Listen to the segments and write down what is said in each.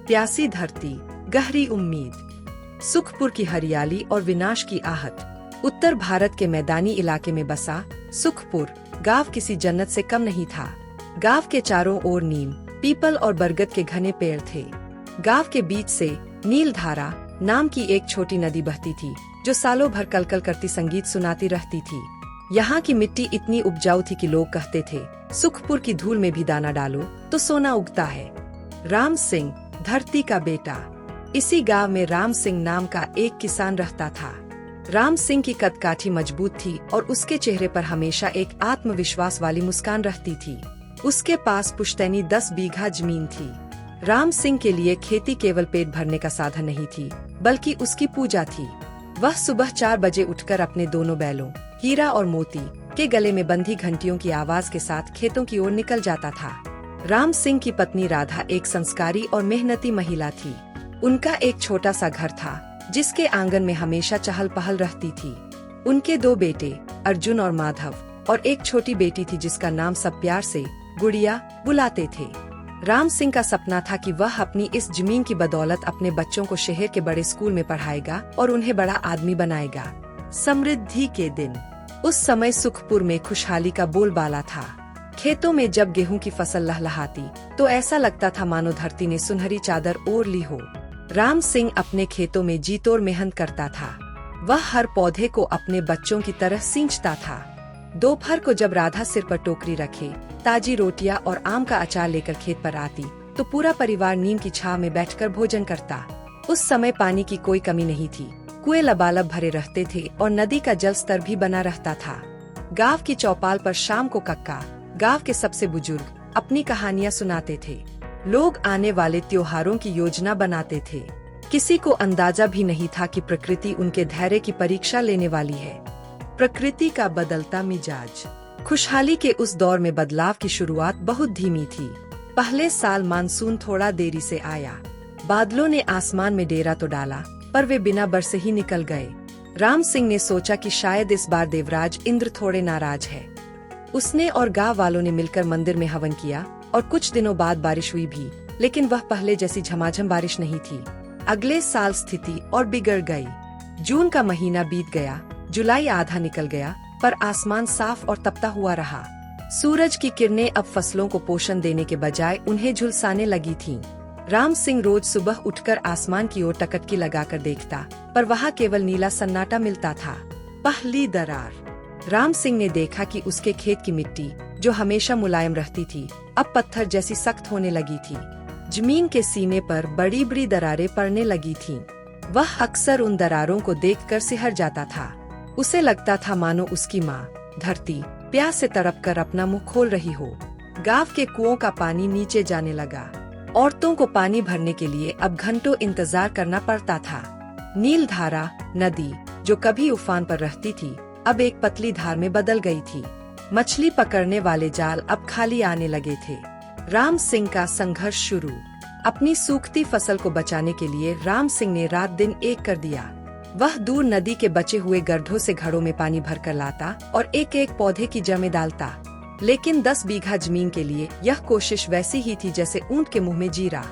प्यासी धरती, गहरी उम्मीद। सुखपुर की हरियाली और विनाश की आहट। उत्तर भारत के मैदानी इलाके में बसा सुखपुर गांव किसी जन्नत से कम नहीं था। गांव के चारों ओर नीम, पीपल और बरगद के घने पेड़ थे। गांव के बीच से नीलधारा नाम की एक छोटी नदी बहती थी, जो सालों भर कलकल करती संगीत सुनाती रहती थी। यहाँ की मिट्टी इतनी उपजाऊ थी कि लोग कहते थे, सुखपुर की धूल में भी दाना डालो तो सोना उगता है। राम सिंह, धरती का बेटा। इसी गांव में राम सिंह नाम का एक किसान रहता था। राम सिंह की कदकाठी मजबूत थी और उसके चेहरे पर हमेशा एक आत्मविश्वास वाली मुस्कान रहती थी। उसके पास पुश्तैनी 10 बीघा जमीन थी। राम सिंह के लिए खेती केवल पेट भरने का साधन नहीं थी, बल्कि उसकी पूजा थी। वह सुबह 4 बजे उठकर अपने दोनों बैलों, हीरा और मोती, के गले में बंधी घंटियों की आवाज के साथ खेतों की ओर निकल जाता था। राम सिंह की पत्नी राधा एक संस्कारी और मेहनती महिला थी। उनका एक छोटा सा घर था, जिसके आंगन में हमेशा चहल पहल रहती थी। उनके 2 बेटे अर्जुन और माधव और एक छोटी बेटी थी जिसका नाम सब प्यार से गुड़िया बुलाते थे। राम सिंह का सपना था कि वह अपनी इस जमीन की बदौलत अपने बच्चों को शहर के बड़े स्कूल में पढ़ाएगा और उन्हें बड़ा आदमी बनाएगा। समृद्धि के दिन। उस समय सुखपुर में खुशहाली का बोलबाला था। खेतों में जब गेहूं की फसल लहलहाती तो ऐसा लगता था मानो धरती ने सुनहरी चादर ओढ़ ली हो। राम सिंह अपने खेतों में जी तोड़ मेहनत करता था। वह हर पौधे को अपने बच्चों की तरह सींचता था। दोपहर को जब राधा सिर पर टोकरी रखे, ताजी रोटियां और आम का अचार लेकर खेत पर आती, तो पूरा परिवार नीम की छांव में बैठकर भोजन करता। उस समय पानी की कोई कमी नहीं थी। कुएं लबालब भरे रहते थे और नदी का जल स्तर भी बना रहता था। गांव की चौपाल पर शाम को कक्का, गांव के सबसे बुजुर्ग, अपनी कहानियां सुनाते थे। लोग आने वाले त्योहारों की योजना बनाते थे। किसी को अंदाजा भी नहीं था कि प्रकृति उनके धैर्य की परीक्षा लेने वाली है। प्रकृति का बदलता मिजाज। खुशहाली के उस दौर में बदलाव की शुरुआत बहुत धीमी थी। पहले साल मानसून थोड़ा देरी से आया। बादलों ने आसमान में डेरा तो डाला, पर वे बिना बरसे ही निकल गए। राम सिंह ने सोचा कि शायद इस बार देवराज इंद्र थोड़े नाराज है। उसने और गांव वालों ने मिलकर मंदिर में हवन किया और कुछ दिनों बाद बारिश हुई भी, लेकिन वह पहले जैसी झमाझम बारिश नहीं थी। अगले साल स्थिति और बिगड़ गई। जून का महीना बीत गया, जुलाई आधा निकल गया, पर आसमान साफ और तपता हुआ रहा। सूरज की किरणें अब फसलों को पोषण देने के बजाय उन्हें झुलसाने लगी थीं। राम सिंह रोज सुबह उठकर आसमान की ओर टकटकी लगाकर देखता, पर वहाँ केवल नीला सन्नाटा मिलता था। पहली दरार। राम सिंह ने देखा कि उसके खेत की मिट्टी, जो हमेशा मुलायम रहती थी, अब पत्थर जैसी सख्त होने लगी थी। जमीन के सीने पर बड़ी बड़ी दरारें पड़ने लगी थीं। वह अक्सर उन दरारों को देखकर सिहर जाता था। उसे लगता था मानो उसकी माँ धरती प्यास से तड़प कर अपना मुंह खोल रही हो। गांव के कुओं का पानी नीचे जाने लगा। औरतों को पानी भरने के लिए अब घंटों इंतजार करना पड़ता था। नीलधारा नदी, जो कभी उफान पर रहती थी, अब एक पतली धार में बदल गई थी। मछली पकड़ने वाले जाल अब खाली आने लगे थे। राम सिंह का संघर्ष शुरू। अपनी सूखती फसल को बचाने के लिए राम सिंह ने रात दिन एक कर दिया। वह दूर नदी के बचे हुए गड्ढों से घड़ों में पानी भरकर लाता और एक एक पौधे की जड़ में डालता। लेकिन 10 बीघा जमीन के लिए यह कोशिश वैसी ही थी जैसे ऊंट के मुंह में जीरा।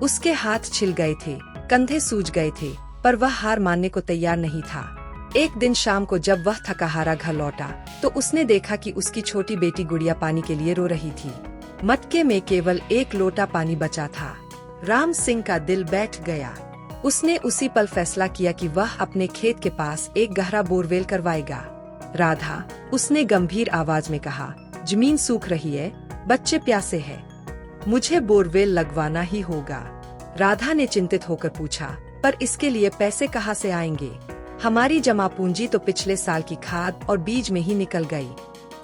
उसके हाथ छिल गए थे, कंधे सूज गए थे, पर वह हार मानने को तैयार नहीं था। एक दिन शाम को जब वह थकाहारा घर लौटा, तो उसने देखा कि उसकी छोटी बेटी गुड़िया पानी के लिए रो रही थी। मटके में केवल 1 लोटा पानी बचा था। राम सिंह का दिल बैठ गया। उसने उसी पल फैसला किया कि वह अपने खेत के पास एक गहरा बोरवेल करवाएगा। राधा, उसने गंभीर आवाज में कहा, जमीन सूख रही है, बच्चे प्यासे हैं, मुझे बोरवेल लगवाना ही होगा। राधा ने चिंतित होकर पूछा, पर इसके लिए पैसे कहाँ से आएंगे? हमारी जमा पूंजी तो पिछले साल की खाद और बीज में ही निकल गई।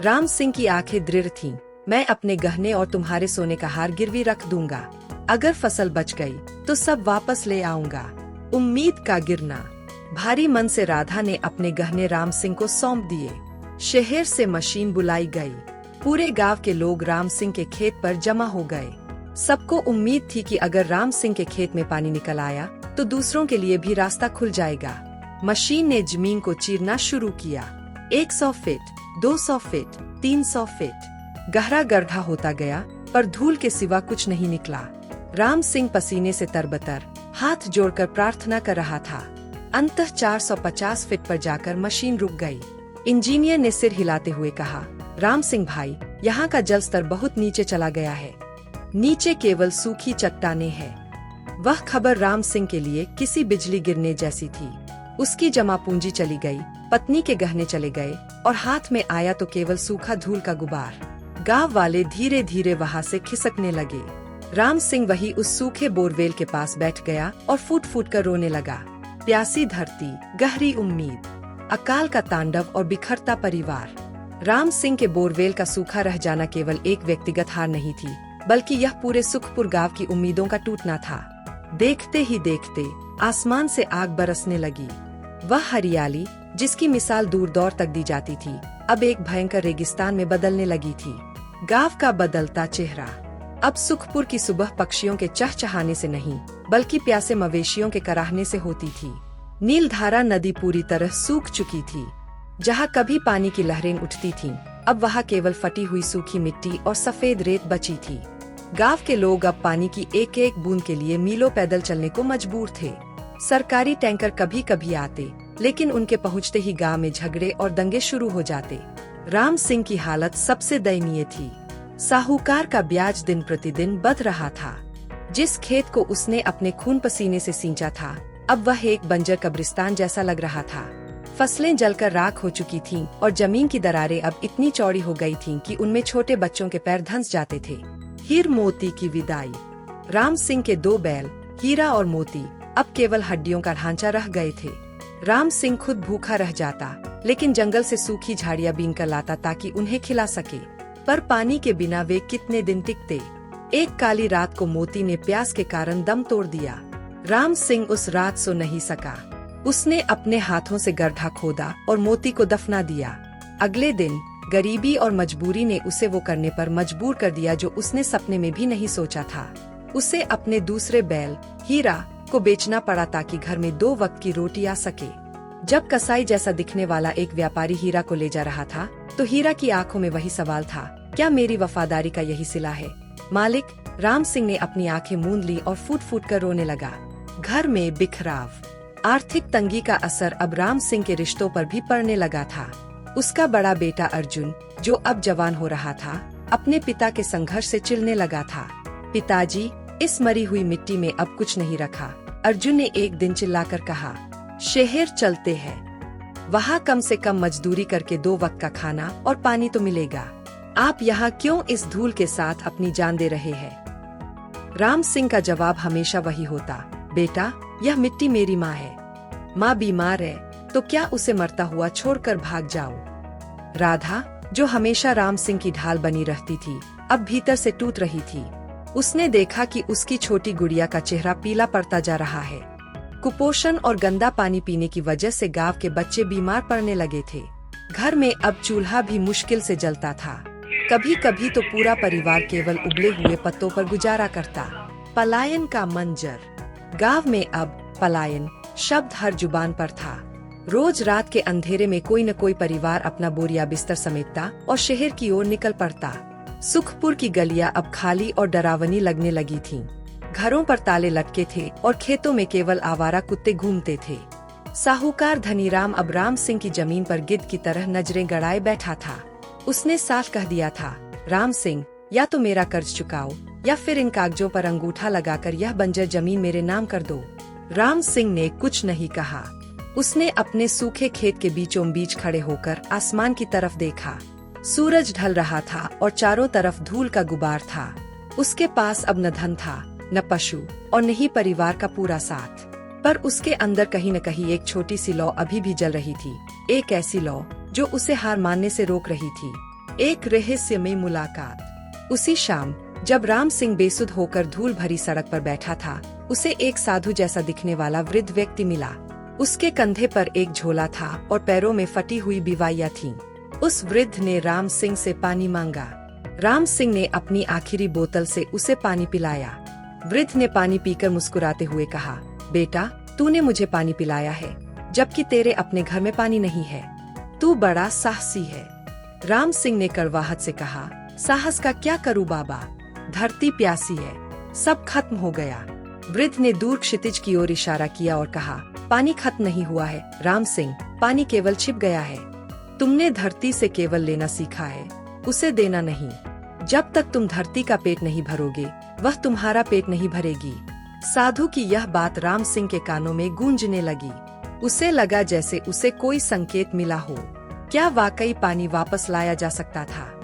राम सिंह की आंखें दृढ़ थीं। मैं अपने गहने और तुम्हारे सोने का हार गिरवी रख दूंगा। अगर फसल बच गई तो सब वापस ले आऊंगा। उम्मीद का गिरना। भारी मन से राधा ने अपने गहने राम सिंह को सौंप दिए। शहर से मशीन बुलाई गई। पूरे गांव के लोग राम सिंह के खेत पर जमा हो गए। सबको उम्मीद थी कि अगर राम सिंह के खेत में पानी निकल आया तो दूसरों के लिए भी रास्ता खुल जाएगा। मशीन ने जमीन को चीरना शुरू किया। 100 फीट, 200 फीट, 300 फीट। गहरा गड्ढा होता गया, पर धूल के सिवा कुछ नहीं निकला। राम सिंह पसीने से तरबतर हाथ जोड़कर प्रार्थना कर रहा था। अंततः 450 फीट पर जाकर मशीन रुक गई। इंजीनियर ने सिर हिलाते हुए कहा, राम सिंह भाई, यहाँ का जल स्तर बहुत नीचे चला गया है। नीचे केवल सूखी चट्टानें हैं। वह खबर राम सिंह के लिए किसी बिजली गिरने जैसी थी। उसकी जमा पूंजी चली गई, पत्नी के गहने चले गए और हाथ में आया तो केवल सूखा धूल का गुबार। गांव वाले धीरे धीरे वहां से खिसकने लगे। राम सिंह वही उस सूखे बोरवेल के पास बैठ गया और फूट फूट कर रोने लगा। प्यासी धरती, गहरी उम्मीद, अकाल का तांडव और बिखरता परिवार। राम सिंह के बोरवेल का सूखा रह जाना केवल एक व्यक्तिगत हार नहीं थी, बल्कि यह पूरे सुखपुर गांव की उम्मीदों का टूटना था। देखते ही देखते आसमान से आग बरसने लगी। वह हरियाली जिसकी मिसाल दूर दौर तक दी जाती थी, अब एक भयंकर रेगिस्तान में बदलने लगी थी। गांव का बदलता चेहरा। अब सुखपुर की सुबह पक्षियों के चहचहाने से नहीं, बल्कि प्यासे मवेशियों के कराहने से होती थी। नीलधारा नदी पूरी तरह सूख चुकी थी। जहाँ कभी पानी की लहरें उठती थीं, अब वहाँ केवल फटी हुई सूखी मिट्टी और सफेद रेत बची थी। गांव के लोग अब पानी की एक एक बूंद के लिए मीलों पैदल चलने को मजबूर थे। सरकारी टैंकर कभी कभी आते, लेकिन उनके पहुँचते ही गांव में झगड़े और दंगे शुरू हो जाते। राम सिंह की हालत सबसे दयनीय थी। साहूकार का ब्याज दिन प्रतिदिन बढ़ रहा था। जिस खेत को उसने अपने खून पसीने से सींचा था, अब वह एक बंजर कब्रिस्तान जैसा लग रहा था। फसलें जलकर राख हो चुकी थीं और जमीन की दरारें अब इतनी चौड़ी हो गई थीं कि उनमें छोटे बच्चों के पैर धंस जाते थे। हीर मोती की विदाई। राम सिंह के 2 बैल, हीरा और मोती, अब केवल हड्डियों का ढांचा रह गए थे। राम सिंह खुद भूखा रह जाता, लेकिन जंगल से सूखी झाड़ियां बीन कर लाता ताकि उन्हें खिला सके। पर पानी के बिना वे कितने दिन टिकते। एक काली रात को मोती ने प्यास के कारण दम तोड़ दिया। राम सिंह उस रात सो नहीं सका। उसने अपने हाथों से गड्ढा खोदा और मोती को दफना दिया। अगले दिन गरीबी और मजबूरी ने उसे वो करने पर मजबूर कर दिया जो उसने सपने में भी नहीं सोचा था। उसे अपने दूसरे बैल, हीरा, को बेचना पड़ा ताकि घर में 2 वक्त की रोटी आ सके। जब कसाई जैसा दिखने वाला एक व्यापारी हीरा को ले जा रहा था, तो हीरा की आंखों में वही सवाल था, क्या मेरी वफादारी का यही सिला है? मालिक, राम सिंह ने अपनी आंखें मूंद ली और फूट फूट कर रोने लगा। घर में बिखराव। आर्थिक तंगी का असर अब राम सिंह के रिश्तों पर भी पड़ने लगा था। उसका बड़ा बेटा अर्जुन, जो अब जवान हो रहा था, अपने पिता के संघर्ष से चिढ़ने लगा था। पिताजी, इस मरी हुई मिट्टी में अब कुछ नहीं रखा, अर्जुन ने एक दिन चिल्लाकर कहा। शहर चलते हैं, वहाँ कम से कम मजदूरी करके 2 वक्त का खाना और पानी तो मिलेगा। आप यहाँ क्यों इस धूल के साथ अपनी जान दे रहे हैं? राम सिंह का जवाब हमेशा वही होता, बेटा, यह मिट्टी मेरी माँ है। माँ बीमार है तो क्या उसे मरता हुआ छोड़कर भाग जाओ? राधा, जो हमेशा राम सिंह की ढाल बनी रहती थी, अब भीतर से टूट रही थी। उसने देखा कि उसकी छोटी गुड़िया का चेहरा पीला पड़ता जा रहा है। कुपोषण और गंदा पानी पीने की वजह से गांव के बच्चे बीमार पड़ने लगे थे। घर में अब चूल्हा भी मुश्किल से जलता था। कभी कभी तो पूरा परिवार केवल उबले हुए पत्तों पर गुजारा करता। पलायन का मंजर। गांव में अब पलायन शब्द हर जुबान पर था। रोज रात के अंधेरे में कोई न कोई परिवार अपना बोरिया बिस्तर समेटता और शहर की ओर निकल पड़ता। सुखपुर की गलियां अब खाली और डरावनी लगने लगी थीं। घरों पर ताले लटके थे और खेतों में केवल आवारा कुत्ते घूमते थे। साहूकार धनीराम अब राम सिंह की जमीन पर गिद्ध की तरह नजरें गड़ाए बैठा था। उसने साफ कह दिया था, राम सिंह, या तो मेरा कर्ज चुकाओ या फिर इन कागजों पर अंगूठा लगाकर यह बंजर जमीन मेरे नाम कर दो। राम सिंह ने कुछ नहीं कहा। उसने अपने सूखे खेत के बीचों बीच खड़े होकर आसमान की तरफ देखा। सूरज ढल रहा था और चारों तरफ धूल का गुबार था। उसके पास अब न धन था, न पशु और न ही परिवार का पूरा साथ, पर उसके अंदर कहीं न कहीं एक छोटी सी लौ अभी भी जल रही थी। एक ऐसी लौ जो उसे हार मानने से रोक रही थी। एक रहस्यमय मुलाकात। उसी शाम जब राम सिंह बेसुध होकर धूल भरी सड़क पर बैठा था, उसे एक साधु जैसा दिखने वाला वृद्ध व्यक्ति मिला। उसके कंधे पर एक झोला था और पैरों में फटी हुई बिवाइयां थीं। उस वृद्ध ने राम सिंह से पानी मांगा। राम सिंह ने अपनी आखिरी बोतल से उसे पानी पिलाया। वृद्ध ने पानी पीकर मुस्कुराते हुए कहा, बेटा, तूने मुझे पानी पिलाया है, जबकि तेरे अपने घर में पानी नहीं है। तू बड़ा साहसी है। राम सिंह ने कड़वाहट से कहा, साहस का क्या करूं बाबा, धरती प्यासी है, सब खत्म हो गया। वृद्ध ने दूर क्षितिज की ओर इशारा किया और कहा, पानी खत्म नहीं हुआ है राम सिंह, पानी केवल छिप गया है। तुमने धरती से केवल लेना सीखा है, उसे देना नहीं। जब तक तुम धरती का पेट नहीं भरोगे, वह तुम्हारा पेट नहीं भरेगी। साधु की यह बात राम सिंह के कानों में गूंजने लगी। उसे लगा जैसे उसे कोई संकेत मिला हो। क्या वाकई पानी वापस लाया जा सकता था?